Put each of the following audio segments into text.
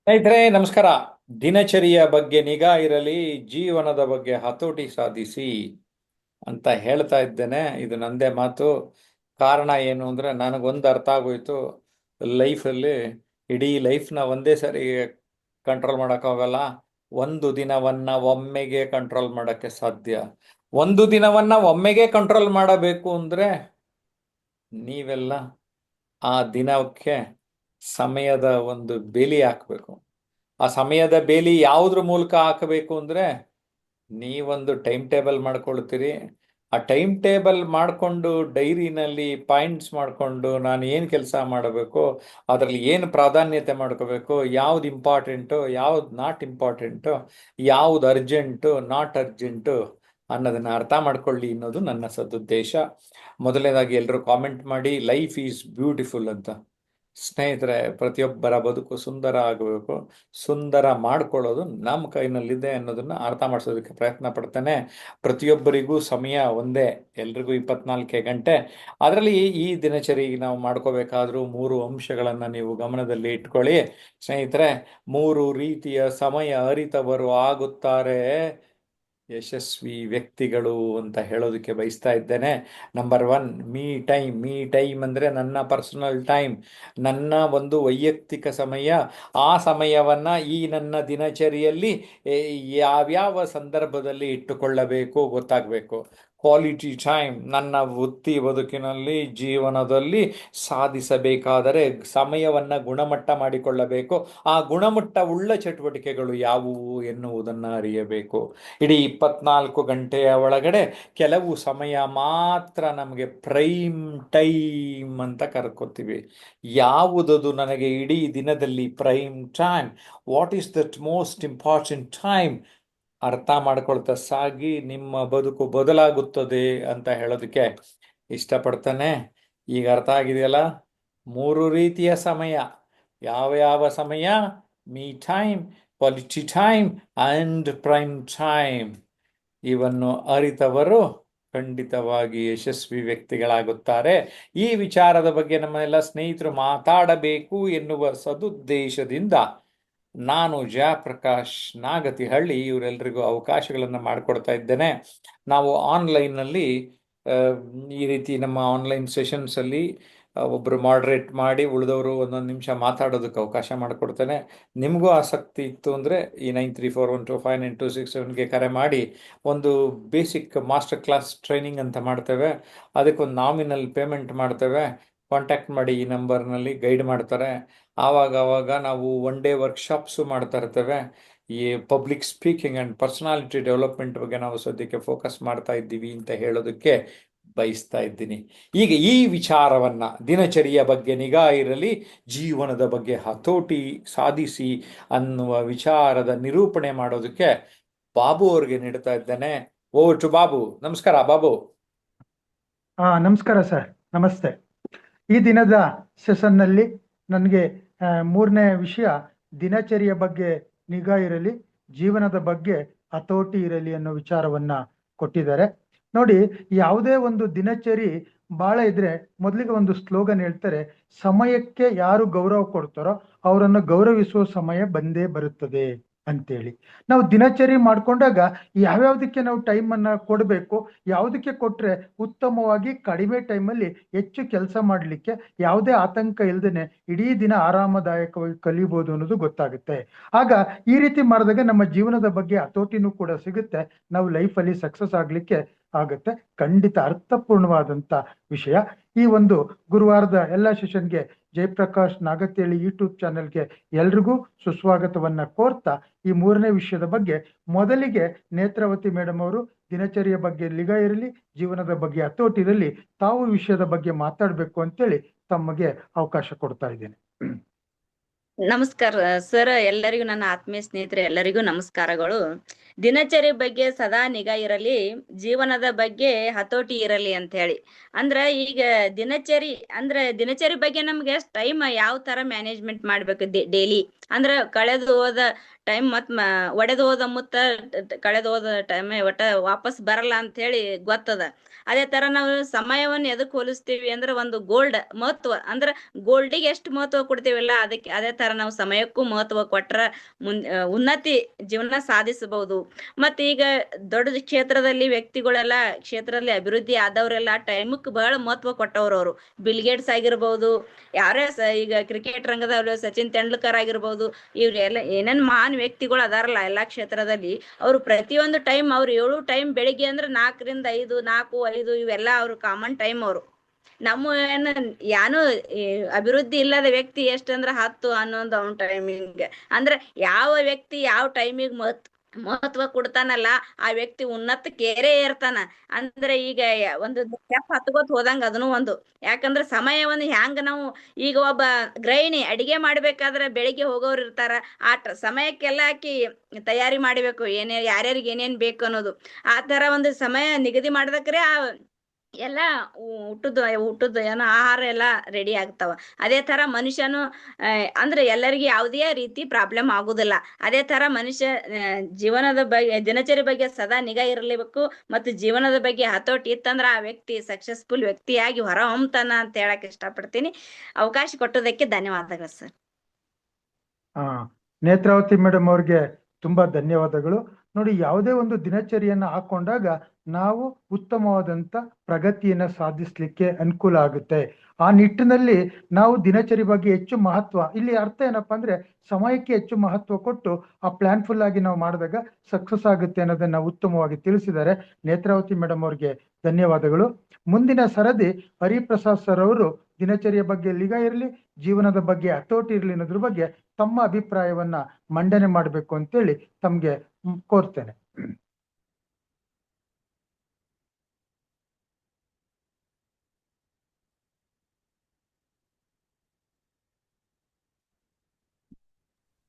ಸ್ನೇಹಿತರೆ ನಮಸ್ಕಾರ. ದಿನಚರಿಯ ಬಗ್ಗೆ ನಿಗಾ ಇರಲಿ, ಜೀವನದ ಬಗ್ಗೆ ಹತೋಟಿ ಸಾಧಿಸಿ ಅಂತ ಹೇಳ್ತಾ ಇದ್ದೇನೆ. ಇದು ನಂದೇ ಮಾತು. ಕಾರಣ ಏನು ಅಂದರೆ ನನಗೊಂದು ಅರ್ಥ ಆಗೋಯ್ತು. ಲೈಫಲ್ಲಿ ಇಡೀ ಲೈಫ್ನ ಒಂದೇ ಸರಿ ಕಂಟ್ರೋಲ್ ಮಾಡೋಕ್ಕಾಗಲ್ಲ. ಒಂದು ದಿನವನ್ನು ಒಮ್ಮೆಗೆ ಕಂಟ್ರೋಲ್ ಮಾಡೋಕ್ಕೆ ಸಾಧ್ಯ. ಒಂದು ದಿನವನ್ನು ಒಮ್ಮೆಗೆ ಕಂಟ್ರೋಲ್ ಮಾಡಬೇಕು ಅಂದರೆ ನೀವೆಲ್ಲ ಆ ದಿನಕ್ಕೆ ಸಮಯದ ಒಂದು ಬೇಲಿ ಹಾಕಬೇಕು. ಆ ಸಮಯದ ಬೇಲಿ ಯಾವುದ್ರ ಮೂಲಕ ಹಾಕಬೇಕು ಅಂದರೆ ನೀವೊಂದು ಟೈಮ್ ಟೇಬಲ್ ಮಾಡ್ಕೊಳ್ತೀರಿ. ಆ ಟೈಮ್ ಟೇಬಲ್ ಮಾಡಿಕೊಂಡು ಡೈರಿನಲ್ಲಿ ಪಾಯಿಂಟ್ಸ್ ಮಾಡಿಕೊಂಡು ನಾನು ಏನು ಕೆಲಸ ಮಾಡಬೇಕು, ಅದರಲ್ಲಿ ಏನು ಪ್ರಾಧಾನ್ಯತೆ ಮಾಡ್ಕೋಬೇಕು, ಯಾವ್ದು ಇಂಪಾರ್ಟೆಂಟು ಯಾವ್ದು ನಾಟ್ ಇಂಪಾರ್ಟೆಂಟು, ಯಾವ್ದು ಅರ್ಜೆಂಟು ನಾಟ್ ಅರ್ಜೆಂಟು ಅನ್ನೋದನ್ನು ಅರ್ಥ ಮಾಡ್ಕೊಳ್ಳಿ ಅನ್ನೋದು ನನ್ನ ಸದುದ್ದೇಶ. ಮೊದಲನೇದಾಗಿ ಎಲ್ಲರೂ ಕಾಮೆಂಟ್ ಮಾಡಿ ಲೈಫ್ ಈಸ್ ಬ್ಯೂಟಿಫುಲ್ ಅಂತ. ಸ್ನೇಹಿತರೆ, ಪ್ರತಿಯೊಬ್ಬರ ಬದುಕು ಸುಂದರ ಆಗಬೇಕು. ಸುಂದರ ಮಾಡ್ಕೊಳ್ಳೋದು ನಮ್ಮ ಕೈನಲ್ಲಿದೆ ಅನ್ನೋದನ್ನು ಅರ್ಥ ಮಾಡಿಸೋದಕ್ಕೆ ಪ್ರಯತ್ನ ಪಡ್ತೇನೆ. ಪ್ರತಿಯೊಬ್ಬರಿಗೂ ಸಮಯ ಒಂದೇ, ಎಲ್ರಿಗೂ 24 ಗಂಟೆ. ಅದರಲ್ಲಿ ಈ ದಿನಚರಿ ನಾವು ಮಾಡ್ಕೋಬೇಕಾದ್ರೂ 3 ಅಂಶಗಳನ್ನು ನೀವು ಗಮನದಲ್ಲಿ ಇಟ್ಕೊಳ್ಳಿ. ಸ್ನೇಹಿತರೆ, 3 ರೀತಿಯ ಸಮಯ ಅರಿತವರು ಆಗುತ್ತಾರೆ ಯಶಸ್ವಿ ವ್ಯಕ್ತಿಗಳು ಅಂತ ಹೇಳೋದಕ್ಕೆ ಬಯಸ್ತಾ ಇದ್ದೇನೆ. Number 1, me time. Me time ಅಂದರೆ ನನ್ನ ಪರ್ಸನಲ್ ಟೈಮ್, ನನ್ನ ಒಂದು ವೈಯಕ್ತಿಕ ಸಮಯ. ಆ ಸಮಯವನ್ನು ಈ ನನ್ನ ದಿನಚರಿಯಲ್ಲಿ ಯಾವ್ಯಾವ ಸಂದರ್ಭದಲ್ಲಿ ಇಟ್ಟುಕೊಳ್ಳಬೇಕು ಗೊತ್ತಾಗಬೇಕು. Quality time. ನನ್ನ ವೃತ್ತಿ ಬದುಕಿನಲ್ಲಿ ಜೀವನದಲ್ಲಿ ಸಾಧಿಸಬೇಕಾದರೆ ಸಮಯವನ್ನು ಗುಣಮಟ್ಟ ಮಾಡಿಕೊಳ್ಳಬೇಕು. ಆ ಗುಣಮಟ್ಟವುಳ್ಳ ಚಟುವಟಿಕೆಗಳು ಯಾವುವು ಎನ್ನುವುದನ್ನು ಅರಿಯಬೇಕು. ಇಡೀ 24 ಗಂಟೆಯ ಒಳಗಡೆ ಕೆಲವು ಸಮಯ ಮಾತ್ರ ನಮಗೆ ಪ್ರೈಮ್ ಟೈಮ್ ಅಂತ ಕರ್ಕೋತೀವಿ. ಯಾವುದದು ನನಗೆ ಇಡೀ ದಿನದಲ್ಲಿ prime time? What is that most important time? ಅರ್ಥ ಮಾಡ್ಕೊಳ್ತಾ ಸಾಗಿ, ನಿಮ್ಮ ಬದುಕು ಬದಲಾಗುತ್ತದೆ ಅಂತ ಹೇಳೋದಕ್ಕೆ ಇಷ್ಟಪಡ್ತಾನೆ. ಈಗ ಅರ್ಥ ಆಗಿದೆಯಲ್ಲ? 3 ರೀತಿಯ ಸಮಯ. ಯಾವ ಯಾವ ಸಮಯ? Me time, quality time and prime time. ಇವನ್ನು ಅರಿತವರು ಖಂಡಿತವಾಗಿ ಯಶಸ್ವಿ ವ್ಯಕ್ತಿಗಳಾಗುತ್ತಾರೆ. ಈ ವಿಚಾರದ ಬಗ್ಗೆ ನಮ್ಮ ಎಲ್ಲ ಸ್ನೇಹಿತರು ಮಾತಾಡಬೇಕು ಎನ್ನುವ ಸದುದ್ದೇಶದಿಂದ ನಾನು ಜಯಪ್ರಕಾಶ್ ನಾಗತಿಹಳ್ಳಿ ಇವರೆಲ್ಲರಿಗೂ ಅವಕಾಶಗಳನ್ನು ಮಾಡಿಕೊಡ್ತಾ ಇದ್ದೇನೆ. ನಾವು ಆನ್ಲೈನ್ನಲ್ಲಿ ಈ ರೀತಿ ನಮ್ಮ ಆನ್ಲೈನ್ ಸೆಷನ್ಸಲ್ಲಿ ಒಬ್ಬರು ಮಾಡ್ರೇಟ್ ಮಾಡಿ ಉಳಿದವರು ಒಂದೊಂದು ನಿಮಿಷ ಮಾತಾಡೋದಕ್ಕೆ ಅವಕಾಶ ಮಾಡಿಕೊಡ್ತೇನೆ. ನಿಮಗೂ ಆಸಕ್ತಿ ಇತ್ತು ಅಂದರೆ ಈ 9341259267ಗೆ ಕರೆ ಮಾಡಿ ಒಂದು ಬೇಸಿಕ್ ಮಾಸ್ಟರ್ ಕ್ಲಾಸ್ ಟ್ರೈನಿಂಗ್ ಅಂತ ಮಾಡ್ತೇವೆ. ಅದಕ್ಕೊಂದು ನಾಮಿನಲ್ ಪೇಮೆಂಟ್ ಮಾಡ್ತೇವೆ. ಕಾಂಟ್ಯಾಕ್ಟ್ ಮಾಡಿ, ಈ ನಂಬರ್ನಲ್ಲಿ ಗೈಡ್ ಮಾಡ್ತಾರೆ. ಆವಾಗ ನಾವು 1 ಡೇ ವರ್ಕ್ಶಾಪ್ಸು ಮಾಡ್ತಾ ಇರ್ತೇವೆ. ಈ public speaking and personality development ಬಗ್ಗೆ ನಾವು ಸದ್ಯಕ್ಕೆ ಫೋಕಸ್ ಮಾಡ್ತಾ ಇದ್ದೀವಿ ಅಂತ ಹೇಳೋದಕ್ಕೆ ಬಯಸ್ತಾ ಇದ್ದೀನಿ. ಈಗ ಈ ವಿಚಾರವನ್ನು, ದಿನಚರಿಯ ಬಗ್ಗೆ ನಿಗಾ ಇರಲಿ, ಜೀವನದ ಬಗ್ಗೆ ಹತೋಟಿ ಸಾಧಿಸಿ ಅನ್ನುವ ವಿಚಾರದ ನಿರೂಪಣೆ ಮಾಡೋದಕ್ಕೆ ಬಾಬು ಅವ್ರಿಗೆ ನೀಡ್ತಾ ಇದ್ದೇನೆ. Over to Babu. ನಮಸ್ಕಾರ ಬಾಬು. ನಮಸ್ಕಾರ ಸರ್, ನಮಸ್ತೆ. ಈ ದಿನದ ಸೆಷನ್ನಲ್ಲಿ ನನಗೆ 3ನೇ ವಿಷಯ ದಿನಚರಿಯ ಬಗ್ಗೆ ನಿಗಾ ಇರಲಿ, ಜೀವನದ ಬಗ್ಗೆ ಹತೋಟಿ ಇರಲಿ ಅನ್ನೋ ವಿಚಾರವನ್ನ ಕೊಟ್ಟಿದ್ದಾರೆ. ನೋಡಿ, ಯಾವುದೇ ಒಂದು ದಿನಚರಿ ಬಹಳ ಇದ್ರೆ ಮೊದಲಿಗೆ ಒಂದು ಸ್ಲೋಗನ್ ಹೇಳ್ತಾರೆ, ಸಮಯಕ್ಕೆ ಯಾರು ಗೌರವ ಕೊಡ್ತಾರೋ ಅವರನ್ನು ಗೌರವಿಸುವ ಸಮಯ ಬಂದೇ ಬರುತ್ತದೆ ಅಂತೇಳಿ. ನಾವು ದಿನಚರಿ ಮಾಡ್ಕೊಂಡಾಗ ಯಾವ್ಯಾವ್ದಕ್ಕೆ ನಾವು ಟೈಮ್ ಅನ್ನ ಕೊಡಬೇಕು, ಯಾವುದಕ್ಕೆ ಕೊಟ್ರೆ ಉತ್ತಮವಾಗಿ ಕಡಿಮೆ ಟೈಮಲ್ಲಿ ಹೆಚ್ಚು ಕೆಲಸ ಮಾಡಲಿಕ್ಕೆ ಯಾವುದೇ ಆತಂಕ ಇಲ್ದೇನೆ ಇಡೀ ದಿನ ಆರಾಮದಾಯಕವಾಗಿ ಕಲಿಬಹುದು ಅನ್ನೋದು ಗೊತ್ತಾಗುತ್ತೆ. ಆಗ ಈ ರೀತಿ ಮಾಡಿದಾಗ ನಮ್ಮ ಜೀವನದ ಬಗ್ಗೆ ಹತೋಟಿನೂ ಕೂಡ ಸಿಗುತ್ತೆ, ನಾವು ಲೈಫಲ್ಲಿ ಸಕ್ಸಸ್ ಆಗ್ಲಿಕ್ಕೆ ಆಗುತ್ತೆ. ಖಂಡಿತ ಅರ್ಥಪೂರ್ಣವಾದಂತ ವಿಷಯ. ಈ ಒಂದು ಗುರುವಾರದ ಎಲ್ಲ ಸೆಷನ್ಗೆ ಜಯಪ್ರಕಾಶ್ ನಾಗತಿಹಳ್ಳಿ ಯೂಟ್ಯೂಬ್ ಚಾನೆಲ್ಗೆ ಎಲ್ರಿಗೂ ಸುಸ್ವಾಗತವನ್ನ ಕೋರ್ತಾ, ಈ 3ನೇ ವಿಷಯದ ಬಗ್ಗೆ ಮೊದಲಿಗೆ ನೇತ್ರಾವತಿ ಮೇಡಮ್ ಅವರು ದಿನಚರಿಯ ಬಗ್ಗೆ ನಿಗಾ ಇರಲಿ, ಜೀವನದ ಬಗ್ಗೆ ಹತೋಟಿ ಇರಲಿ, ತಾವು ವಿಷಯದ ಬಗ್ಗೆ ಮಾತಾಡ್ಬೇಕು ಅಂತೇಳಿ ತಮಗೆ ಅವಕಾಶ ಕೊಡ್ತಾ ಇದ್ದೇನೆ. ನಮಸ್ಕಾರ ಸರ್, ಎಲ್ಲರಿಗೂ ನನ್ನ ಆತ್ಮೀಯ ಸ್ನೇಹಿತರೆ ಎಲ್ಲರಿಗೂ ನಮಸ್ಕಾರಗಳು. ದಿನಚರಿ ಬಗ್ಗೆ ಸದಾ ನಿಗಾ ಇರಲಿ, ಜೀವನದ ಬಗ್ಗೆ ಹತೋಟಿ ಇರಲಿ ಅಂತ ಹೇಳಿ. ಅಂದ್ರ ಈಗ ದಿನಚರಿ ಬಗ್ಗೆ ನಮ್ಗೆ ಟೈಮ್ ಯಾವ ತರ ಮ್ಯಾನೇಜ್ಮೆಂಟ್ ಮಾಡ್ಬೇಕು ಡೈಲಿ. ಅಂದ್ರ ಕಳೆದು ಹೋದ ಟೈಮ್ ಒಡೆದು ಹೋದ ಮುತ್ತ ಕಳೆದು ಹೋದ ಟೈಮ್ ಒಟ್ಟ ವಾಪಸ್ ಬರಲ್ಲ ಅಂತ ಹೇಳಿ ಗೊತ್ತದ. ಅದೇ ತರ ನಾವು ಸಮಯವನ್ನು ಎದಕ್ ಹೋಲಿಸ್ತೀವಿ ಅಂದ್ರೆ ಒಂದು ಗೋಲ್ಡ್ ಮಹತ್ವ, ಅಂದ್ರ ಗೋಲ್ಡಿಗೆ ಎಷ್ಟು ಮಹತ್ವ ಕೊಡ್ತೀವಲ್ಲ ಅದಕ್ಕೆ ಅದೇ ತರ ನಾವು ಸಮಯಕ್ಕೂ ಮಹತ್ವ ಕೊಟ್ರ ಉನ್ನತಿ ಜೀವನ ಸಾಧಿಸಬಹುದು. ಮತ್ತೆ ಈಗ ದೊಡ್ಡ ಕ್ಷೇತ್ರದಲ್ಲಿ ಕ್ಷೇತ್ರದಲ್ಲಿ ಅಭಿವೃದ್ಧಿ ಆದವರೆಲ್ಲ ಟೈಮಕ್ ಬಹಳ ಮಹತ್ವ ಕೊಟ್ಟವ್ರು. ಅವರು ಬಿಲ್ಗೇಟ್ಸ್ ಆಗಿರ್ಬಹುದು, ಯಾರೇ ಈಗ ಕ್ರಿಕೆಟ್ ರಂಗದ ಸಚಿನ್ ತೆಂಡೂಲ್ಕರ್ ಆಗಿರ್ಬಹುದು, ಇವ್ರೆಲ್ಲ ಏನೇನ್ ಮಹಾನ್ ವ್ಯಕ್ತಿಗಳು ಅದಾರಲ್ಲ ಎಲ್ಲಾ ಕ್ಷೇತ್ರದಲ್ಲಿ, ಅವ್ರು ಪ್ರತಿಯೊಂದು ಟೈಮ್ ಅವ್ರು 7 ಟೈಮ್ ಬೆಳಿಗ್ಗೆ ಅಂದ್ರೆ 4 ರಿಂದ 5 ಇವೆಲ್ಲ ಅವ್ರು ಕಾಮನ್ ಟೈಮ್. ಅವರು ನಮ್ಮ ಯಾನು ಅಭಿವೃದ್ಧಿ ಇಲ್ಲದ ವ್ಯಕ್ತಿ ಎಷ್ಟಂದ್ರ 10, 11 ಅವನ್ ಟೈಮಿಂಗ್. ಅಂದ್ರೆ ಯಾವ ವ್ಯಕ್ತಿ ಯಾವ ಟೈಮಿಗೆ ಮಹತ್ವ ಕೊಡ್ತಾನಲ್ಲ ಆ ವ್ಯಕ್ತಿ ಉನ್ನತಕ್ಕೇರೇ ಇರ್ತಾನ. ಅಂದ್ರೆ ಈಗ ಒಂದು ಸ್ಟೆಪ್ ಹತ್ಕೋತ್ ಹೋದಂಗ ಅದನ್ನು ಒಂದು. ಯಾಕಂದ್ರೆ ಸಮಯವನ್ನು ಹ್ಯಾಂಗ ನಾವು ಈಗ ಒಬ್ಬ ಗೃಹಿಣಿ ಅಡಿಗೆ ಮಾಡ್ಬೇಕಾದ್ರೆ ಬೆಳಿಗ್ಗೆ ಹೋಗೋರು ಇರ್ತಾರ, ಆ ಸಮಯಕ್ಕೆಲ್ಲ ಆಕಿ ತಯಾರಿ ಮಾಡ್ಬೇಕು, ಯಾರ್ಯಾರಿಗೆ ಏನೇನ್ ಬೇಕು ಅನ್ನೋದು. ಆ ತರ ಒಂದು ಸಮಯ ನಿಗದಿ ಮಾಡ್ದಕ್ರೆ ಆ ಎಲ್ಲ ಊಟದ ಏನೋ ಆಹಾರ ಎಲ್ಲ ರೆಡಿ ಆಗ್ತಾವ. ಅದೇ ತರ ಮನುಷ್ಯನು ಅಂದ್ರೆ ಎಲ್ಲರಿಗೂ ಯಾವುದೇ ರೀತಿ ಪ್ರಾಬ್ಲಮ್ ಆಗುದಿಲ್ಲ. ಅದೇ ತರ ಮನುಷ್ಯ ಜೀವನದ ಬಗ್ಗೆ ದಿನಚರಿ ಬಗ್ಗೆ ಸದಾ ನಿಗಾ ಇರಲೇಬೇಕು. ಮತ್ತು ಜೀವನದ ಬಗ್ಗೆ ಹತೋಟಿ ಇತ್ತಂದ್ರ ಆ ವ್ಯಕ್ತಿ ಸಕ್ಸಸ್ಫುಲ್ ವ್ಯಕ್ತಿಯಾಗಿ ಹೊರ ಹೊಮ್ತಾನ ಅಂತ ಹೇಳಕ್ ಇಷ್ಟಪಡ್ತೀನಿ. ಅವಕಾಶ ಕೊಟ್ಟದಕ್ಕೆ ಧನ್ಯವಾದಗಳು ಸರ್. ನೇತ್ರಾವತಿ ಮೇಡಮ್ ಅವ್ರಿಗೆ ತುಂಬಾ ಧನ್ಯವಾದಗಳು. ನೋಡಿ, ಯಾವುದೇ ಒಂದು ದಿನಚರಿಯನ್ನ ಹಾಕೊಂಡಾಗ ನಾವು ಉತ್ತಮವಾದಂತ ಪ್ರಗತಿಯನ್ನ ಸಾಧಿಸ್ಲಿಕ್ಕೆ ಅನುಕೂಲ ಆಗುತ್ತೆ. ಆ ನಿಟ್ಟಿನಲ್ಲಿ ನಾವು ದಿನಚರಿ ಬಗ್ಗೆ ಹೆಚ್ಚು ಮಹತ್ವ, ಇಲ್ಲಿ ಅರ್ಥ ಏನಪ್ಪಾ ಅಂದ್ರೆ ಸಮಯಕ್ಕೆ ಹೆಚ್ಚು ಮಹತ್ವ ಕೊಟ್ಟು ಆ ಪ್ಲಾನ್ ಫುಲ್ ಆಗಿ ನಾವು ಮಾಡಿದಾಗ ಸಕ್ಸಸ್ ಆಗುತ್ತೆ ಅನ್ನೋದನ್ನ ಉತ್ತಮವಾಗಿ ತಿಳಿಸಿದ್ದಾರೆ. ನೇತ್ರಾವತಿ ಮೇಡಮ್ ಅವ್ರಿಗೆ ಧನ್ಯವಾದಗಳು. ಮುಂದಿನ ಸರದಿ ಹರಿಪ್ರಸಾದ್ ಸರ್ ಅವರು ದಿನಚರಿಯ ಬಗ್ಗೆ ನಿಗಾ ಇರಲಿ, ಜೀವನದ ಬಗ್ಗೆ ಹತೋಟಿ ಇರಲಿ ಅನ್ನೋದ್ರ ಬಗ್ಗೆ ತಮ್ಮ ಅಭಿಪ್ರಾಯವನ್ನ ಮಂಡನೆ ಮಾಡಬೇಕು ಅಂತೇಳಿ ತಮ್ಗೆ ಕೋರ್ತೇನೆ.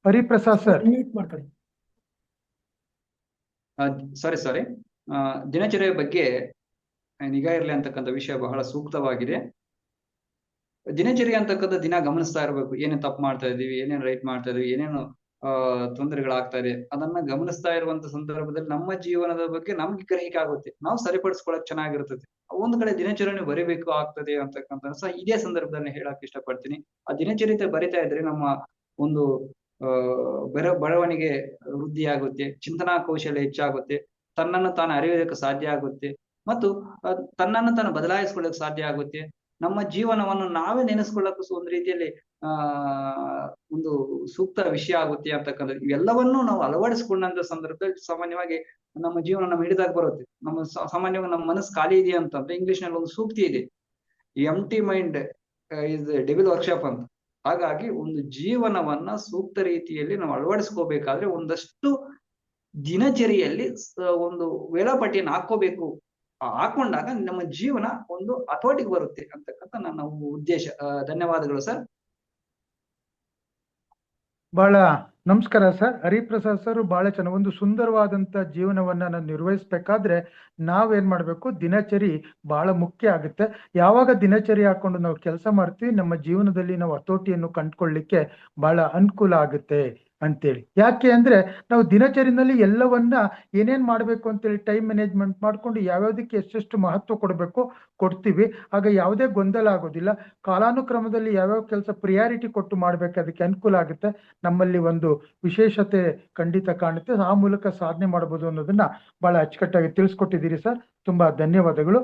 ಹರಿಪ್ರಸಾದ್ ಸರ್. ಸಾರಿ ದಿನಚರಿಯ ಬಗ್ಗೆ ನಿಗಾ ಇರಲಿ ಅಂತಕ್ಕಂಥ ವಿಷಯ ಬಹಳ ಸೂಕ್ತವಾಗಿದೆ. ದಿನಚರಿ ಅಂತಕ್ಕಂಥ ದಿನ ಗಮನಿಸ್ತಾ ಇರ್ಬೇಕು, ಏನೇನು ತಪ್ಪು ಮಾಡ್ತಾ ಇದೀವಿ, ಏನೇನು ರೈಟ್ ಮಾಡ್ತಾ ಇದೀವಿ, ಏನೇನು ತೊಂದರೆಗಳಾಗ್ತಾ ಇದೆ, ಅದನ್ನ ಗಮನಿಸ್ತಾ ಇರುವಂತ ಸಂದರ್ಭದಲ್ಲಿ ನಮ್ಮ ಜೀವನದ ಬಗ್ಗೆ ನಮ್ಗೆ ಗ್ರಹಿಕೆ ಆಗುತ್ತೆ, ನಾವು ಸರಿಪಡಿಸ್ಕೊಳಕ್ ಚೆನ್ನಾಗಿರ್ತದೆ. ಒಂದ್ ಕಡೆ ದಿನಚರಿಯನ್ನು ಬರಿಬೇಕು ಆಗ್ತದೆ ಅಂತಕ್ಕಂಥ ಇದೇ ಸಂದರ್ಭದಲ್ಲಿ ಹೇಳಕ್ ಇಷ್ಟಪಡ್ತೀನಿ. ಆ ದಿನಚರಿತೆ ಬರಿತಾ ಇದ್ರೆ ನಮ್ಮ ಒಂದು ಬೆಳವಣಿಗೆ ವೃದ್ಧಿ ಆಗುತ್ತೆ, ಚಿಂತನಾ ಕೌಶಲ್ಯ ಹೆಚ್ಚಾಗುತ್ತೆ, ತನ್ನನ್ನು ತಾನು ಅರಿಯೋದಕ್ಕೆ ಸಾಧ್ಯ ಆಗುತ್ತೆ, ಮತ್ತು ತನ್ನನ್ನು ತಾನು ಬದಲಾಯಿಸ್ಕೊಳ್ಳಕ್ ಸಾಧ್ಯ ಆಗುತ್ತೆ. ನಮ್ಮ ಜೀವನವನ್ನು ನಾವೇ ನೆನೆಸ್ಕೊಳ್ಳಕ್ಕೂ ಒಂದು ರೀತಿಯಲ್ಲಿ ಒಂದು ಸೂಕ್ತ ವಿಷಯ ಆಗುತ್ತೆ ಅಂತಕ್ಕಂಥದ್ದು. ಇವೆಲ್ಲವನ್ನೂ ನಾವು ಅಳವಡಿಸ್ಕೊಂಡಂತ ಸಂದರ್ಭದಲ್ಲಿ ಸಾಮಾನ್ಯವಾಗಿ ನಮ್ಮ ಜೀವನ ನಮ್ಮ ಹಿಡಿದಾಗ ಬರುತ್ತೆ. ಸಾಮಾನ್ಯವಾಗಿ ನಮ್ಮ ಮನಸ್ಸು ಖಾಲಿ ಇದೆ ಅಂತಂದ್ರೆ ಇಂಗ್ಲಿಷ್ ನಲ್ಲಿ ಒಂದು ಸೂಕ್ತಿ ಇದೆ, ಎಂಟಿ ಮೈಂಡ್ ಇಸ್ ಡೆವಿಲ್ ವರ್ಕ್ಶಾಪ್ ಅಂತ. ಹಾಗಾಗಿ ಒಂದು ಜೀವನವನ್ನ ಸೂಕ್ತ ರೀತಿಯಲ್ಲಿ ನಾವು ಅಳವಡಿಸ್ಕೋಬೇಕಾದ್ರೆ ಒಂದಷ್ಟು ದಿನಚರಿಯಲ್ಲಿ ಒಂದು ವೇಳಾಪಟ್ಟಿಯನ್ನು ಹಾಕೋಬೇಕು. ಹಾಕೊಂಡಾಗ ನಮ್ಮ ಜೀವನ ಒಂದು ಹತೋಟಿಗೆ ಬರುತ್ತೆ ಅಂತಕ್ಕಂಥ ನನ್ನ ಉದ್ದೇಶ. ಧನ್ಯವಾದಗಳು ಸರ್. ಬಹಳ ನಮಸ್ಕಾರ ಸರ್. ಹರಿಪ್ರಸಾದ್ ಸರ್ ಬಹಳ ಚೆನ್ನಾಗಿ ಒಂದು ಸುಂದರವಾದಂತ ಜೀವನವನ್ನ ನಾವು ನಿರ್ವಹಿಸ್ಬೇಕಾದ್ರೆ ನಾವೇನ್ ಮಾಡ್ಬೇಕು, ದಿನಚರಿ ಬಹಳ ಮುಖ್ಯ ಆಗುತ್ತೆ. ಯಾವಾಗ ದಿನಚರಿ ಹಾಕೊಂಡು ನಾವು ಕೆಲಸ ಮಾಡ್ತೀವಿ ನಮ್ಮ ಜೀವನದಲ್ಲಿ ನಾವು ಹತೋಟಿಯನ್ನು ಕಂಡುಕೊಳ್ಳಿಕ್ಕೆ ಬಹಳ ಅನುಕೂಲ ಆಗುತ್ತೆ ಅಂತೇಳಿ. ಯಾಕೆ ಅಂದ್ರೆ ನಾವು ದಿನಚರಿನಲ್ಲಿ ಎಲ್ಲವನ್ನ ಏನೇನ್ ಮಾಡ್ಬೇಕು ಅಂತೇಳಿ ಟೈಮ್ ಮ್ಯಾನೇಜ್ಮೆಂಟ್ ಮಾಡ್ಕೊಂಡು ಯಾವ್ಯಾವ್ದಕ್ಕೆ ಎಷ್ಟೆಷ್ಟು ಮಹತ್ವ ಕೊಡ್ಬೇಕು ಕೊಡ್ತೀವಿ. ಆಗ ಯಾವುದೇ ಗೊಂದಲ ಆಗೋದಿಲ್ಲ. ಕಾಲಾನುಕ್ರಮದಲ್ಲಿ ಯಾವ್ಯಾವ ಕೆಲಸ ಪ್ರಿಯಾರಿಟಿ ಕೊಟ್ಟು ಮಾಡ್ಬೇಕು, ಅದಕ್ಕೆ ಅನುಕೂಲ ಆಗುತ್ತೆ. ನಮ್ಮಲ್ಲಿ ಒಂದು ವಿಶೇಷತೆ ಖಂಡಿತ ಕಾಣುತ್ತೆ. ಆ ಮೂಲಕ ಸಾಧನೆ ಮಾಡಬಹುದು ಅನ್ನೋದನ್ನ ಬಹಳ ಅಚ್ಚುಕಟ್ಟಾಗಿ ತಿಳಿಸ್ಕೊಟ್ಟಿದ್ದೀರಿ ಸರ್, ತುಂಬಾ ಧನ್ಯವಾದಗಳು.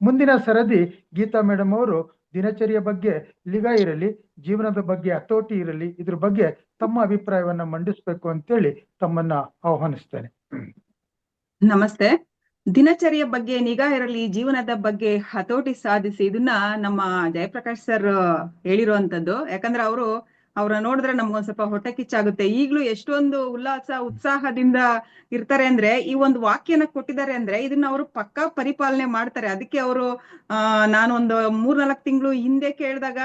ಮುಂದಿನ ಸರದಿ ಗೀತಾ ಮೇಡಮ್ ಅವರು ದಿನಚರಿಯ ಬಗ್ಗೆ ನಿಗಾ ಇರಲಿ, ಜೀವನದ ಬಗ್ಗೆ ಹತೋಟಿ ಇರಲಿ, ಇದ್ರ ಬಗ್ಗೆ ತಮ್ಮ ಅಭಿಪ್ರಾಯವನ್ನ ಮಂಡಿಸ್ಬೇಕು ಅಂತೇಳಿ ತಮ್ಮನ್ನ ಆಹ್ವಾನಿಸ್ತೇನೆ. ನಮಸ್ತೆ. ದಿನಚರಿಯ ಬಗ್ಗೆ ನಿಗಾ ಇರಲಿ, ಜೀವನದ ಬಗ್ಗೆ ಹತೋಟಿ ಸಾಧಿಸಿ, ಇದನ್ನ ನಮ್ಮ ಜಯಪ್ರಕಾಶ್ ಸರ್ ಹೇಳಿರುವಂತದ್ದು. ಯಾಕಂದ್ರೆ ಅವರು ಅವ್ರನ್ನ ನೋಡಿದ್ರೆ ನಮ್ಗೊಂದ್ ಸ್ವಲ್ಪ ಹೊಟ್ಟೆ ಕಿಚ್ಚಾಗುತ್ತೆ. ಈಗ್ಲೂ ಎಷ್ಟೊಂದು ಉಲ್ಲಾಸ ಉತ್ಸಾಹದಿಂದ ಇರ್ತಾರೆ ಅಂದ್ರೆ ಈ ಒಂದು ವಾಕ್ಯನ ಕೊಟ್ಟಿದ್ದಾರೆ ಅಂದ್ರೆ ಇದನ್ನ ಅವರು ಪಕ್ಕಾ ಪರಿಪಾಲನೆ ಮಾಡ್ತಾರೆ. ಅದಕ್ಕೆ ಅವರು ನಾನೊಂದು 3-4 ತಿಂಗಳು ಹಿಂದೆ ಕೇಳಿದಾಗ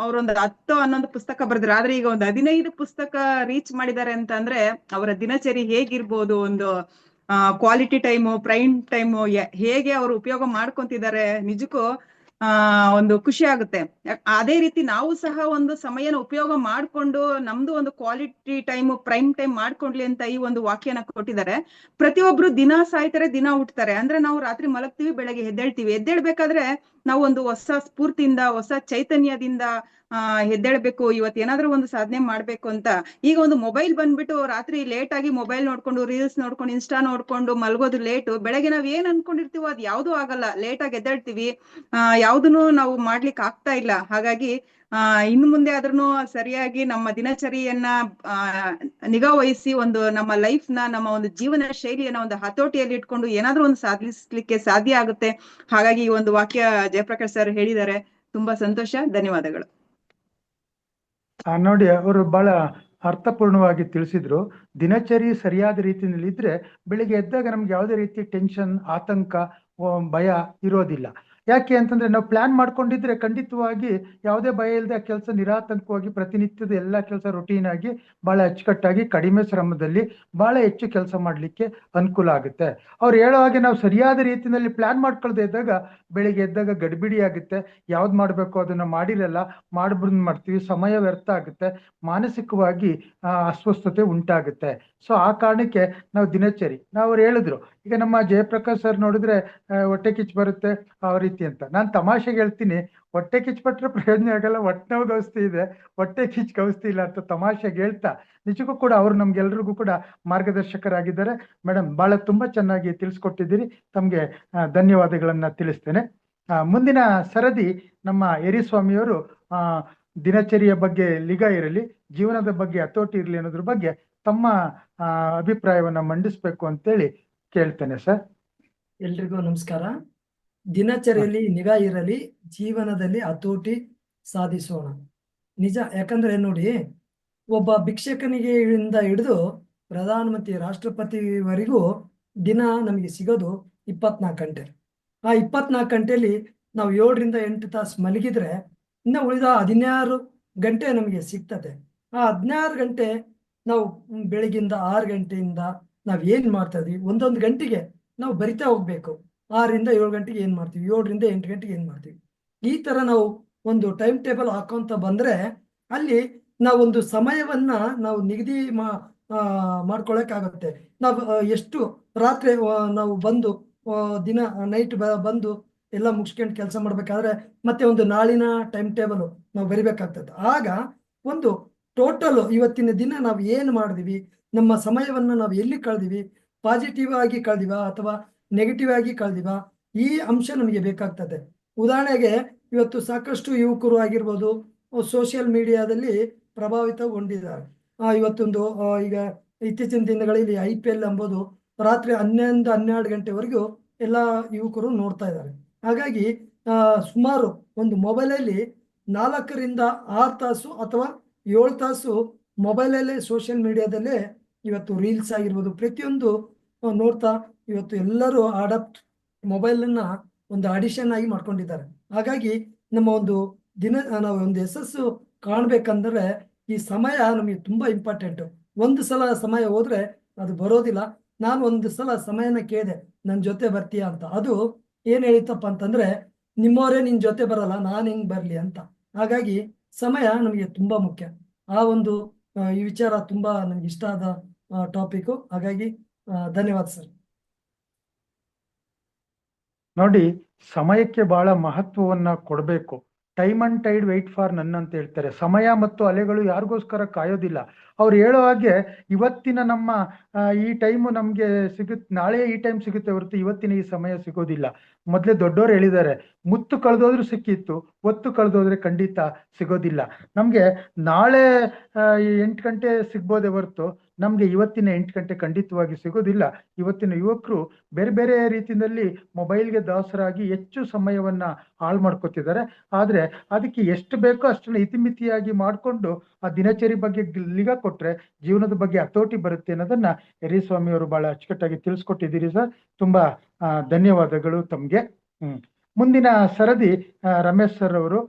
ಅವ್ರೊಂದು 10-11 ಪುಸ್ತಕ ಬರೆದ್ರು. ಆದ್ರೆ ಈಗ ಒಂದು 15 ಪುಸ್ತಕ ರೀಚ್ ಮಾಡಿದ್ದಾರೆ ಅಂತ ಅಂದ್ರೆ ಅವರ ದಿನಚರಿ ಹೇಗಿರ್ಬೋದು, ಒಂದು ಕ್ವಾಲಿಟಿ ಟೈಮು, ಪ್ರೈಮ್ ಟೈಮು ಹೇಗೆ ಅವರು ಉಪಯೋಗ ಮಾಡ್ಕೊಂತಿದ್ದಾರೆ, ನಿಜಕ್ಕೂ ಒಂದು ಖುಷಿ ಆಗುತ್ತೆ. ಅದೇ ರೀತಿ ನಾವು ಸಹ ಒಂದು ಸಮಯನ ಉಪಯೋಗ ಮಾಡ್ಕೊಂಡು ನಮ್ದು ಒಂದು ಕ್ವಾಲಿಟಿ ಟೈಮ್, ಪ್ರೈಮ್ ಟೈಮ್ ಮಾಡ್ಕೊಂಡ್ಲಿ ಅಂತ ಈ ಒಂದು ವಾಕ್ಯನ ಕೊಟ್ಟಿದ್ದಾರೆ. ಪ್ರತಿಯೊಬ್ರು ದಿನ ಸಾಯ್ತಾರೆ, ದಿನ ಹುಟ್ತಾರೆ. ಅಂದ್ರೆ ನಾವು ರಾತ್ರಿ ಮಲಗ್ತೀವಿ, ಬೆಳಗ್ಗೆ ಎದ್ದೇಳ್ತೀವಿ. ಎದ್ದೇಳ್ಬೇಕಾದ್ರೆ ನಾವು ಒಂದು ಹೊಸ ಸ್ಫೂರ್ತಿಯಿಂದ, ಹೊಸ ಚೈತನ್ಯದಿಂದ ಎದ್ದೇಳ್ಬೇಕು, ಇವತ್ತು ಏನಾದ್ರೂ ಒಂದು ಸಾಧನೆ ಮಾಡ್ಬೇಕು ಅಂತ. ಈಗ ಒಂದು ಮೊಬೈಲ್ ಬಂದ್ಬಿಟ್ಟು ರಾತ್ರಿ ಲೇಟ್ ಆಗಿ ಮೊಬೈಲ್ ನೋಡ್ಕೊಂಡು, ರೀಲ್ಸ್ ನೋಡ್ಕೊಂಡು, ಇನ್ಸ್ಟಾ ನೋಡ್ಕೊಂಡು ಮಲ್ಗೋದು ಲೇಟು. ಬೆಳಗ್ಗೆ ನಾವ್ ಏನ್ ಅನ್ಕೊಂಡಿರ್ತೀವೋ ಅದ್ ಯಾವ್ದೂ ಆಗಲ್ಲ, ಲೇಟ್ ಆಗಿ ಎದ್ದೇಳ್ತೀವಿ, ಯಾವ್ದನ್ನು ನಾವು ಮಾಡ್ಲಿಕ್ಕೆ ಆಗ್ತಾ ಇಲ್ಲ. ಹಾಗಾಗಿ ಇನ್ನು ಮುಂದೆ ಆದ್ರೂ ಸರಿಯಾಗಿ ನಮ್ಮ ದಿನಚರಿಯನ್ನ ನಿಗಾ ವಹಿಸಿ ಒಂದು ನಮ್ಮ ಲೈಫ್ ನ, ನಮ್ಮ ಒಂದು ಜೀವನ ಶೈಲಿಯನ್ನ ಒಂದು ಹತೋಟಿಯಲ್ಲಿ ಇಟ್ಕೊಂಡು ಏನಾದ್ರೂ ಒಂದು ಸಾಧಿಸ್ಲಿಕ್ಕೆ ಸಾಧ್ಯ ಆಗುತ್ತೆ. ಹಾಗಾಗಿ ಈ ಒಂದು ವಾಕ್ಯ ಜಯಪ್ರಕಾಶ್ ಸರ್ ಹೇಳಿದ್ದಾರೆ. ತುಂಬಾ ಸಂತೋಷ, ಧನ್ಯವಾದಗಳು. ನೋಡಿ, ಅವರು ಬಹಳ ಅರ್ಥಪೂರ್ಣವಾಗಿ ತಿಳಿಸಿದ್ರು. ದಿನಚರಿ ಸರಿಯಾದ ರೀತಿಯಲ್ಲಿ ಇದ್ರೆ ಬೆಳಿಗ್ಗೆ ಎದ್ದಾಗ ನಮ್ಗೆ ಯಾವುದೇ ರೀತಿ ಟೆನ್ಷನ್, ಆತಂಕ, ಭಯ ಇರೋದಿಲ್ಲ. ಯಾಕೆ ಅಂತಂದ್ರೆ ನಾವು ಪ್ಲಾನ್ ಮಾಡ್ಕೊಂಡಿದ್ರೆ ಖಂಡಿತವಾಗಿ ಯಾವುದೇ ಭಯ ಇಲ್ಲದೆ ಕೆಲಸ ನಿರಾತಂಕವಾಗಿ ಪ್ರತಿನಿತ್ಯದ ಎಲ್ಲ ಕೆಲಸ ರೊಟೀನ್ ಆಗಿ ಬಹಳ ಅಚ್ಚುಕಟ್ಟಾಗಿ ಕಡಿಮೆ ಶ್ರಮದಲ್ಲಿ ಬಹಳ ಹೆಚ್ಚು ಕೆಲಸ ಮಾಡ್ಲಿಕ್ಕೆ ಅನುಕೂಲ ಆಗುತ್ತೆ. ಅವ್ರು ಹೇಳೋ ಹಾಗೆ ನಾವು ಸರಿಯಾದ ರೀತಿಯಲ್ಲಿ ಪ್ಲಾನ್ ಮಾಡ್ಕೊಳ್ದೇ ಇದ್ದಾಗ ಬೆಳಿಗ್ಗೆ ಎದ್ದಾಗ ಗಡಿಬಿಡಿ ಆಗುತ್ತೆ, ಯಾವ್ದು ಮಾಡ್ಬೇಕು ಅದನ್ನ ಮಾಡಿರಲ್ಲ, ಮಾಡ್ತೀವಿ, ಸಮಯ ವ್ಯರ್ಥ ಆಗುತ್ತೆ, ಮಾನಸಿಕವಾಗಿ ಅಸ್ವಸ್ಥತೆ ಉಂಟಾಗುತ್ತೆ. ಸೊ ಆ ಕಾರಣಕ್ಕೆ ನಾವು ದಿನಚರಿ, ಅವ್ರು ಹೇಳಿದ್ರು, ಈಗ ನಮ್ಮ ಜಯಪ್ರಕಾಶ್ ಸರ್ ನೋಡಿದ್ರೆ ಹೊಟ್ಟೆ ಕಿಚ್ಚು ಬರುತ್ತೆ ಆ ರೀತಿ ಅಂತ. ನಾನು ತಮಾಷೆಗೆ ಹೇಳ್ತೀನಿ, ಹೊಟ್ಟೆ ಕಿಚ್ಚು ಪಟ್ರೆ ಪ್ರಯೋಜನ ಆಗಲ್ಲ, ಹೊಟ್ಟೆ ನೋವು ಔಷಧಿ ಇದೆ, ಹೊಟ್ಟೆ ಕಿಚ್ಚು ಔಷಧಿ ಇಲ್ಲ ಅಂತ ತಮಾಷೆಗೆ ಹೇಳ್ತಾ, ನಿಜಕ್ಕೂ ಕೂಡ ಅವರು ನಮ್ಗೆಲ್ರಿಗೂ ಕೂಡ ಮಾರ್ಗದರ್ಶಕರಾಗಿದ್ದಾರೆ. ಮೇಡಮ್, ಬಹಳ ತುಂಬಾ ಚೆನ್ನಾಗಿ ತಿಳಿಸ್ಕೊಟ್ಟಿದ್ದೀರಿ, ತಮ್ಗೆ ಧನ್ಯವಾದಗಳನ್ನ ತಿಳಿಸ್ತೇನೆ. ಮುಂದಿನ ಸರದಿ ನಮ್ಮ ಯರಿಸ್ವಾಮಿಯವರು ದಿನಚರಿಯ ಬಗ್ಗೆ ನಿಗಾ ಇರಲಿ, ಜೀವನದ ಬಗ್ಗೆ ಹತೋಟಿ ಇರಲಿ ಅನ್ನೋದ್ರ ಬಗ್ಗೆ ತಮ್ಮ ಅಭಿಪ್ರಾಯವನ್ನ ಮಂಡಿಸ್ಬೇಕು ಅಂತೇಳಿ ಕೇಳ್ತೇನೆ ಸರ್. ಎಲ್ರಿಗೂ ನಮಸ್ಕಾರ. ದಿನಚರಿಯಲ್ಲಿ ನಿಗಾ ಇರಲಿ, ಜೀವನದಲ್ಲಿ ಹತೋಟಿ ಸಾಧಿಸೋಣ. ನಿಜ, ಯಾಕಂದ್ರೆ ನೋಡಿ, ಒಬ್ಬ ಭಿಕ್ಷಕನಿಗೆ ಇಂದ ಹಿಡಿದು ಪ್ರಧಾನಮಂತ್ರಿ, ರಾಷ್ಟ್ರಪತಿವರೆಗೂ ದಿನ ನಮಗೆ ಸಿಗೋದು 24 ಗಂಟೆ. ಆ 24 ಗಂಟೆಯಲ್ಲಿ ನಾವು 7ರಿಂದ 8 ತಾಸು ಮಲಗಿದ್ರೆ ಇನ್ನು ಉಳಿದ 16 ಗಂಟೆ ನಮಗೆ ಸಿಗ್ತದೆ. ಆ 16 ಗಂಟೆ ನಾವು ಬೆಳಗಿಂದ 6 ಗಂಟೆಯಿಂದ ನಾವು ಏನ್ ಮಾಡ್ತಾ ಇದೀವಿ, ಒಂದೊಂದು ಗಂಟೆಗೆ ನಾವು ಬರಿತಾ ಹೋಗ್ಬೇಕು. 6ರಿಂದ 7 ಗಂಟೆಗೆ ಏನ್ ಮಾಡ್ತೀವಿ, 7ರಿಂದ 8 ಗಂಟೆಗೆ ಏನ್ ಮಾಡ್ತೀವಿ, ಈ ತರ ನಾವು ಒಂದು ಟೈಮ್ ಟೇಬಲ್ ಹಾಕೊಂತ ಬಂದ್ರೆ ಅಲ್ಲಿ ನಾವೊಂದು ಸಮಯವನ್ನ ನಾವು ನಿಗದಿ ಮಾಡ್ಕೊಳಕ್ಕಾಗತ್ತೆ. ನಾವು ಎಷ್ಟು ರಾತ್ರಿ ನಾವು ಬಂದು ದಿನ ನೈಟ್ ಬಂದು ಎಲ್ಲ ಮುಗಿಸ್ಕೊಂಡು ಕೆಲಸ ಮಾಡ್ಬೇಕಾದ್ರೆ ಮತ್ತೆ ಒಂದು ನಾಳಿನ ಟೈಮ್ ಟೇಬಲ್ ನಾವು ಬರಿಬೇಕಾಗ್ತದೆ. ಆಗ ಒಂದು ಟೋಟಲ್ ಇವತ್ತಿನ ದಿನ ನಾವು ಏನು ಮಾಡಿದ್ವಿ, ನಮ್ಮ ಸಮಯವನ್ನ ನಾವು ಎಲ್ಲಿ ಕಳೆದಿವಿ, ಪಾಸಿಟಿವ್ ಆಗಿ ಕಳೆದಿವ ಅಥವಾ ನೆಗೆಟಿವ್ ಆಗಿ ಕಳೆದಿವ, ಈ ಅಂಶ ನಮಗೆ ಬೇಕಾಗ್ತದೆ. ಉದಾಹರಣೆಗೆ ಇವತ್ತು ಸಾಕಷ್ಟು ಯುವಕರು ಆಗಿರ್ಬೋದು ಸೋಷಿಯಲ್ ಮೀಡಿಯಾದಲ್ಲಿ ಪ್ರಭಾವಿತಗೊಂಡಿದ್ದಾರೆ. ಇವತ್ತೊಂದು ಈಗ ಇತ್ತೀಚಿನ ದಿನಗಳಲ್ಲಿ IPL ಎಂಬುದು ರಾತ್ರಿ 11-12 ಗಂಟೆವರೆಗೂ ಎಲ್ಲ ಯುವಕರು ನೋಡ್ತಾ ಇದ್ದಾರೆ. ಹಾಗಾಗಿ ಸುಮಾರು ಒಂದು ಮೊಬೈಲಲ್ಲಿ 4ರಿಂದ 6 ತಾಸು ಅಥವಾ 7 ತಾಸು ಮೊಬೈಲಲ್ಲೇ ಸೋಷಿಯಲ್ ಮೀಡಿಯಾದಲ್ಲೇ ಇವತ್ತು ರೀಲ್ಸ್ ಆಗಿರ್ಬೋದು ಪ್ರತಿಯೊಂದು ನೋಡ್ತಾ ಇವತ್ತು ಎಲ್ಲರೂ ಮೊಬೈಲನ್ನ ಒಂದು ಅಡಿಷನ್ ಆಗಿ ಮಾಡ್ಕೊಂಡಿದ್ದಾರೆ. ಹಾಗಾಗಿ ನಮ್ಮ ಒಂದು ನಾವು ಒಂದು ಯಶಸ್ಸು ಕಾಣ್ಬೇಕಂದ್ರೆ ಈ ಸಮಯ ನಮಗೆ ತುಂಬಾ ಇಂಪಾರ್ಟೆಂಟು. ಒಂದು ಸಲ ಸಮಯ ಹೋದ್ರೆ ಅದು ಬರೋದಿಲ್ಲ. ನಾನು ಒಂದು ಸಲ ಸಮಯನ ಕೇಳಿದೆ, ನನ್ನ ಜೊತೆ ಬರ್ತೀಯಾ ಅಂತ. ಅದು ಏನ್ ಹೇಳಿತಪ್ಪ ಅಂತಂದ್ರೆ, ನಿಮ್ಮವರೇ ನಿನ್ ಜೊತೆ ಬರಲ್ಲ, ನಾನು ಹೆಂಗ್ ಬರ್ಲಿ ಅಂತ. ಹಾಗಾಗಿ ಸಮಯ ನಮಗೆ ತುಂಬಾ ಮುಖ್ಯ. ಆ ಒಂದು ಈ ವಿಚಾರ ತುಂಬಾ ನನ್ಗೆ ಇಷ್ಟ ಆದ ಟಾಪಿಕ್. ಹಾಗಾಗಿ ಧನ್ಯವಾದ ಸರ್. ನೋಡಿ, ಸಮಯಕ್ಕೆ ಬಹಳ ಮಹತ್ವವನ್ನ ಕೊಡಬೇಕು. Time and tide wait for none ಅಂತ ಹೇಳ್ತಾರೆ. ಸಮಯ ಮತ್ತು ಅಲೆಗಳು ಯಾರಿಗೋಸ್ಕರ ಕಾಯೋದಿಲ್ಲ. ಅವ್ರು ಹೇಳೋ ಹಾಗೆ ಇವತ್ತಿನ ನಮ್ಮ ಈ ಟೈಮು ನಮ್ಗೆ ನಾಳೆ ಈ ಟೈಮ್ ಸಿಗುತ್ತೆ ಹೊರತು ಇವತ್ತಿನ ಈ ಸಮಯ ಸಿಗೋದಿಲ್ಲ. ಮೊದ್ಲೇ ದೊಡ್ಡೋರು ಹೇಳಿದ್ದಾರೆ, ಮುತ್ತು ಕಳೆದೋದ್ರೂ ಸಿಕ್ಕಿತ್ತು, ಒತ್ತು ಕಳೆದೋದ್ರೆ ಖಂಡಿತ ಸಿಗೋದಿಲ್ಲ. ನಮ್ಗೆ ನಾಳೆ 8 ಗಂಟೆ ಸಿಗ್ಬೋದೇ ಹೊರತು ನಮ್ಗೆ ಇವತ್ತಿನ 8 ಗಂಟೆ ಖಂಡಿತವಾಗಿ ಸಿಗೋದಿಲ್ಲ. ಇವತ್ತಿನ ಯುವಕರು ಬೇರೆ ಬೇರೆ ರೀತಿಯಲ್ಲಿ ಮೊಬೈಲ್ಗೆ ದಾಸರಾಗಿ ಹೆಚ್ಚು ಸಮಯವನ್ನ ಹಾಳು ಮಾಡ್ಕೊತಿದ್ದಾರೆ. ಆದ್ರೆ ಅದಕ್ಕೆ ಎಷ್ಟು ಬೇಕೋ ಅಷ್ಟನ್ನ ಇತಿಮಿತಿಯಾಗಿ ಮಾಡ್ಕೊಂಡು ಆ ದಿನಚರಿ ಬಗ್ಗೆ ನಿಗಾ ಕೊಟ್ರೆ ಜೀವನದ ಬಗ್ಗೆ ಹತೋಟಿ ಬರುತ್ತೆ ಅನ್ನೋದನ್ನ ಯರಿಸ್ವಾಮಿ ಅವರು ಬಹಳ ಅಚ್ಚುಕಟ್ಟಾಗಿ ತಿಳಿಸ್ಕೊಟ್ಟಿದ್ದೀರಿ ಸರ್. ತುಂಬಾ ಧನ್ಯವಾದಗಳು ತಮ್ಗೆ. ಮುಂದಿನ ಸರದಿ ರಮೇಶ್ ಸರ್ ಅವರು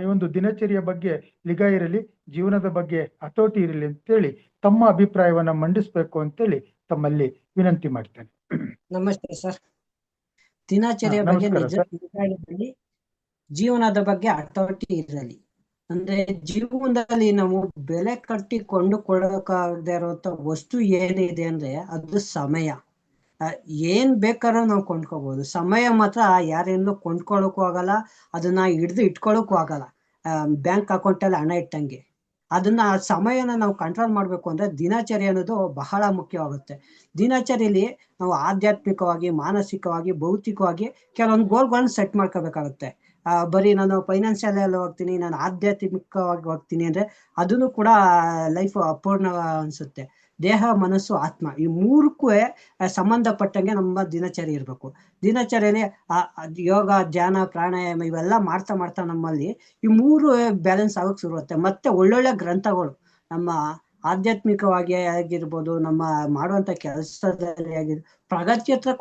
ಈ ಒಂದು ದಿನಚರಿಯ ಬಗ್ಗೆ ನಿಗಾ ಇರಲಿ, ಜೀವನದ ಬಗ್ಗೆ ಹತೋಟಿ ಇರಲಿ ಅಂತೇಳಿ ತಮ್ಮ ಅಭಿಪ್ರಾಯವನ್ನ ಮಂಡಿಸ್ಬೇಕು ಅಂತೇಳಿ ತಮ್ಮಲ್ಲಿ ವಿನಂತಿ ಮಾಡ್ತೇನೆ. ನಮಸ್ತೆ ಸರ್. ದಿನಚರಿಯ ಬಗ್ಗೆ ನಮಸ್ಕಾರ ನಿಜ ಸರ್. ನಿಜ ಜೀವನದ ಬಗ್ಗೆ ಹತೋಟಿ ಇರಲಿ. ಅಂದ್ರೆ ಜೀವನದಲ್ಲಿ ನಾವು ಬೆಲೆ ಕಟ್ಟಿ ಕೊಂಡುಕೊಳ್ಳೋಕಾಗದೇ ಇರುವಂತ ವಸ್ತು ಏನಿದೆ ಅಂದ್ರೆ ಅದು ಸಮಯ. ಏನ್ ಬೇಕಾದ್ರೂ ನಾವು ಕೊಂಡ್ಕೋಬಹುದು. ಸಮಯ ಮಾತ್ರ ಯಾರಿಂದಲೂ ಕೊಂಡ್ಕೊಳ್ಳೋಕ್ಕೂ ಆಗಲ್ಲ, ಅದನ್ನ ಹಿಡ್ದು ಇಟ್ಕೊಳ್ಳೋಕ್ಕೂ ಆಗಲ್ಲ. ಬ್ಯಾಂಕ್ ಅಕೌಂಟ್ ಅಲ್ಲಿ ಹಣ ಇಟ್ಟಂಗೆ ಅದನ್ನ ಸಮಯನ ನಾವು ಕಂಟ್ರೋಲ್ ಮಾಡ್ಬೇಕು ಅಂದ್ರೆ ದಿನಚರಿ ಅನ್ನೋದು ಬಹಳ ಮುಖ್ಯವಾಗುತ್ತೆ. ದಿನಚರಿಯಲ್ಲಿ ನಾವು ಆಧ್ಯಾತ್ಮಿಕವಾಗಿ, ಮಾನಸಿಕವಾಗಿ, ಭೌತಿಕವಾಗಿ ಕೆಲವೊಂದು ಗೋಲ್ಗಳನ್ನ ಸೆಟ್ ಮಾಡ್ಕೋಬೇಕಾಗುತ್ತೆ. ಬರೀ ನಾನು ಫೈನಾನ್ಷಿಯಲ್ ಅಲ್ಲಿ ಹೋಗ್ತೀನಿ, ನಾನು ಆಧ್ಯಾತ್ಮಿಕವಾಗಿ ಹೋಗ್ತೀನಿ ಅಂದ್ರೆ ಅದನ್ನು ಕೂಡ ಲೈಫ್ ಅಪೂರ್ಣ ಅನ್ಸುತ್ತೆ. ದೇಹ, ಮನಸ್ಸು, ಆತ್ಮ ಈ ಮೂರಕ್ಕೂ ಸಂಬಂಧಪಟ್ಟಂಗೆ ನಮ್ಮ ದಿನಚರಿ ಇರಬೇಕು. ದಿನಚರಿಯಲ್ಲಿ ಯೋಗ, ಧ್ಯಾನ, ಪ್ರಾಣಾಯಾಮ ಇವೆಲ್ಲ ಮಾಡ್ತಾ ಮಾಡ್ತಾ ನಮ್ಮಲ್ಲಿ ಈ ಮೂರು ಬ್ಯಾಲೆನ್ಸ್ ಆಗೋಕ್ ಶುರುವಾಗುತ್ತೆ. ಮತ್ತೆ ಒಳ್ಳೊಳ್ಳೆ ಗ್ರಂಥಗಳು ನಮ್ಮ ಆಧ್ಯಾತ್ಮಿಕವಾಗಿ ಆಗಿರ್ಬೋದು, ನಮ್ಮ ಮಾಡುವಂತ ಕೆಲಸದಲ್ಲಿ ಆಗಿರ್ಬೋದು, ಪ್ರಗತಿ ಹತ್ರ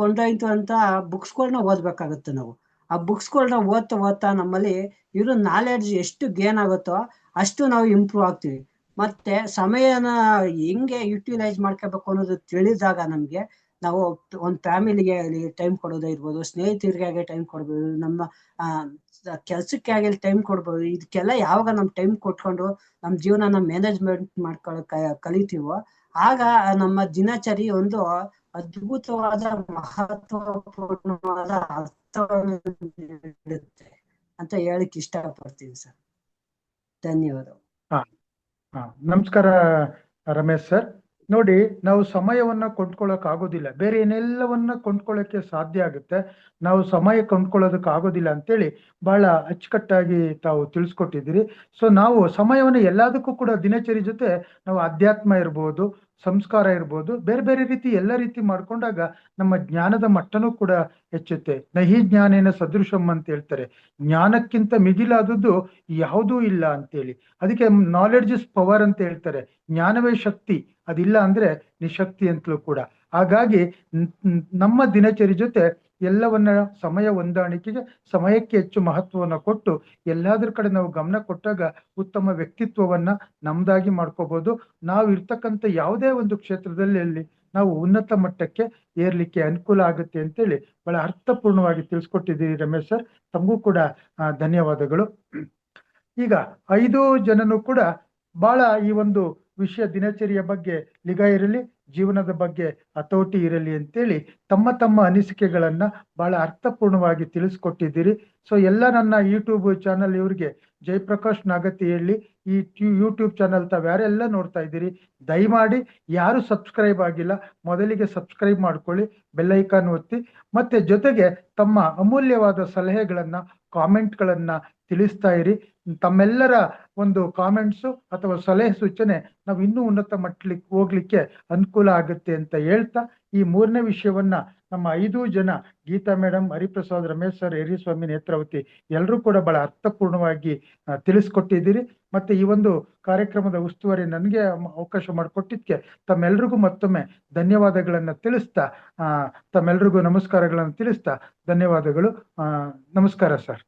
ಕೊಂಡೊಯ್ಯುವಂತ ಬುಕ್ಸ್ಗಳನ್ನ ಓದ್ಬೇಕಾಗುತ್ತೆ ನಾವು. ಆ ಬುಕ್ಸ್ಗಳನ್ನ ಓದ್ತಾ ನಮ್ಮಲ್ಲಿ ಇರೋ ನಾಲೆಡ್ಜ್ ಎಷ್ಟು ಗೇನ್ ಆಗುತ್ತೋ ಅಷ್ಟು ನಾವು ಇಂಪ್ರೂವ್ ಆಗ್ತೀವಿ. ಮತ್ತೆ ಸಮಯನ ಹೆಂಗೆ ಯುಟಿಲೈಸ್ ಮಾಡ್ಕೋಬೇಕು ಅನ್ನೋದು ತಿಳಿದಾಗ ನಮ್ಗೆ ನಾವು ಒಂದು ಫ್ಯಾಮಿಲಿಗೆ ಟೈಮ್ ಕೊಡೋದೇ ಇರ್ಬೋದು, ಸ್ನೇಹಿತರಿಗೆ ಟೈಮ್ ಕೊಡ್ಬೋದು, ನಮ್ಮ ಕೆಲ್ಸಕ್ಕೆ ಆಗಲಿ ಟೈಮ್ ಕೊಡ್ಬೋದು. ಇದಕ್ಕೆಲ್ಲ ಯಾವಾಗ ನಮ್ ಟೈಮ್ ಕೊಟ್ಕೊಂಡು ನಮ್ ಜೀವನನ ಮ್ಯಾನೇಜ್ಮೆಂಟ್ ಮಾಡ್ಕೊಳಕ್ ಕಲಿತೀವೋ ಆಗ ನಮ್ಮ ದಿನಚರಿ ಒಂದು ಅದ್ಭುತವಾದ, ಮಹತ್ವಪೂರ್ಣವಾದ ಅರ್ಥವನ್ನು ನೀಡುತ್ತೆ ಅಂತ ಹೇಳಕ್ ಇಷ್ಟಪಡ್ತೀನಿ ಸರ್. ಧನ್ಯವಾದಗಳು. ನಮಸ್ಕಾರ ರಮೇಶ್ ಸರ್. ನೋಡಿ, ನಾವು ಸಮಯವನ್ನ ಕೊಂಡ್ಕೊಳ್ಳೋಕ್ ಆಗೋದಿಲ್ಲ, ಬೇರೆ ಏನೆಲ್ಲವನ್ನ ಕೊಂಡ್ಕೊಳ್ಳೋಕೆ ಸಾಧ್ಯ ಆಗುತ್ತೆ, ನಾವು ಸಮಯ ಕೊಂಡ್ಕೊಳ್ಳೋದಕ್ಕೆ ಆಗೋದಿಲ್ಲ ಅಂತೇಳಿ ಬಹಳ ಅಚ್ಚುಕಟ್ಟಾಗಿ ತಾವು ತಿಳಿಸ್ಕೊಟ್ಟಿದ್ದೀರಿ. ಸೊ ನಾವು ಸಮಯವನ್ನು ಎಲ್ಲದಕ್ಕೂ ಕೂಡ ದಿನಚರಿ ಜೊತೆ ನಾವು ಅಧ್ಯಾತ್ಮ ಇರ್ಬೋದು, ಸಂಸ್ಕಾರ ಇರ್ಬೋದು, ಬೇರೆ ಬೇರೆ ರೀತಿ ಎಲ್ಲ ರೀತಿ ಮಾಡ್ಕೊಂಡಾಗ ನಮ್ಮ ಜ್ಞಾನದ ಮಟ್ಟನೂ ಕೂಡ ಹೆಚ್ಚುತ್ತೆ. ನಹಿ ಜ್ಞಾನೇನ ಸದೃಶಂ ಅಂತ ಹೇಳ್ತಾರೆ. ಜ್ಞಾನಕ್ಕಿಂತ ಮಿಗಿಲಾದದ್ದು ಯಾವುದೂ ಇಲ್ಲ ಅಂತೇಳಿ. ಅದಕ್ಕೆ ನಾಲೆಡ್ಜ್ ಇಸ್ ಪವರ್ ಅಂತ ಹೇಳ್ತಾರೆ. ಜ್ಞಾನವೇ ಶಕ್ತಿ, ಅದಿಲ್ಲ ಅಂದ್ರೆ ನಿಶಕ್ತಿ ಅಂತಲೂ ಕೂಡ. ಹಾಗಾಗಿ ನಮ್ಮ ದಿನಚರಿ ಜೊತೆ ಎಲ್ಲವನ್ನ ಸಮಯ ಹೊಂದಾಣಿಕೆಗೆ, ಸಮಯಕ್ಕೆ ಹೆಚ್ಚು ಮಹತ್ವವನ್ನ ಕೊಟ್ಟು ಎಲ್ಲಾದ್ರ ಕಡೆ ನಾವು ಗಮನ ಕೊಟ್ಟಾಗ ಉತ್ತಮ ವ್ಯಕ್ತಿತ್ವವನ್ನ ನಮ್ದಾಗಿ ಮಾಡ್ಕೋಬಹುದು. ನಾವು ಇರ್ತಕ್ಕಂಥ ಯಾವುದೇ ಒಂದು ಕ್ಷೇತ್ರದಲ್ಲಿ ನಾವು ಉನ್ನತ ಮಟ್ಟಕ್ಕೆ ಏರ್ಲಿಕ್ಕೆ ಅನುಕೂಲ ಆಗುತ್ತೆ ಅಂತೇಳಿ ಬಹಳ ಅರ್ಥಪೂರ್ಣವಾಗಿ ತಿಳಿಸ್ಕೊಟ್ಟಿದ್ದೀರಿ ರಮೇಶ್ ಸರ್. ತಮಗೂ ಕೂಡ ಧನ್ಯವಾದಗಳು. ಈಗ 5 ಜನನು ಕೂಡ ಬಹಳ ಈ ಒಂದು ವಿಷಯ ದಿನಚರಿಯ ಬಗ್ಗೆ ನಿಗಾ ಇರಲಿ, ಜೀವನದ ಬಗ್ಗೆ ಹತೋಟಿ ಇರಲಿ ಅಂತೇಳಿ ತಮ್ಮ ತಮ್ಮ ಅನಿಸಿಕೆಗಳನ್ನ ಬಹಳ ಅರ್ಥಪೂರ್ಣವಾಗಿ ತಿಳಿಸ್ಕೊಟ್ಟಿದ್ದೀರಿ. ಸೊ ಎಲ್ಲ ನನ್ನ ಯೂಟ್ಯೂಬ್ ಚಾನಲ್ ಇವರಿಗೆ ಜಯಪ್ರಕಾಶ್ ನಾಗತಿಹಳ್ಳಿ ಈ ಯೂಟ್ಯೂಬ್ ಚಾನಲ್ ತಾವ್ಯಾರೆಲ್ಲ ನೋಡ್ತಾ ಇದ್ದೀರಿ, ದಯಮಾಡಿ ಯಾರು ಸಬ್ಸ್ಕ್ರೈಬ್ ಆಗಿಲ್ಲ ಮೊದಲಿಗೆ ಸಬ್ಸ್ಕ್ರೈಬ್ ಮಾಡ್ಕೊಳ್ಳಿ, ಬೆಲ್ ಐಕಾನ್ ಒತ್ತಿ, ಮತ್ತೆ ಜೊತೆಗೆ ತಮ್ಮ ಅಮೂಲ್ಯವಾದ ಸಲಹೆಗಳನ್ನ, ಕಾಮೆಂಟ್ಗಳನ್ನ ತಿಳಿಸ್ತಾ ಇರಿ. ತಮ್ಮೆಲ್ಲರ ಒಂದು ಕಾಮೆಂಟ್ಸು ಅಥವಾ ಸಲಹೆ ಸೂಚನೆ ನಾವು ಇನ್ನೂ ಉನ್ನತ ಮಟ್ಟಕ್ಕೆ ಹೋಗ್ಲಿಕ್ಕೆ ಅನುಕೂಲ ಆಗುತ್ತೆ ಅಂತ ಹೇಳ್ತಾ, ಈ 3ನೇ ವಿಷಯವನ್ನ ನಮ್ಮ 5 ಜನ ಗೀತಾ ಮೇಡಮ್, ಹರಿಪ್ರಸಾದ್, ರಮೇಶ್ ಸರ್, ಯರಿಸ್ವಾಮಿ, ನೇತ್ರಾವತಿ ಎಲ್ಲರೂ ಕೂಡ ಬಹಳ ಅರ್ಥಪೂರ್ಣವಾಗಿ ತಿಳಿಸ್ಕೊಟ್ಟಿದ್ದೀರಿ. ಮತ್ತೆ ಈ ಒಂದು ಕಾರ್ಯಕ್ರಮದ ಉಸ್ತುವಾರಿ ನನಗೆ ಅವಕಾಶ ಮಾಡಿಕೊಟ್ಟಿದ್ಕೆ ತಮ್ಮೆಲ್ರಿಗೂ ಮತ್ತೊಮ್ಮೆ ಧನ್ಯವಾದಗಳನ್ನ ತಿಳಿಸ್ತಾ, ತಮ್ಮೆಲ್ರಿಗೂ ನಮಸ್ಕಾರಗಳನ್ನು ತಿಳಿಸ್ತಾ ಧನ್ಯವಾದಗಳು. ನಮಸ್ಕಾರ ಸರ್.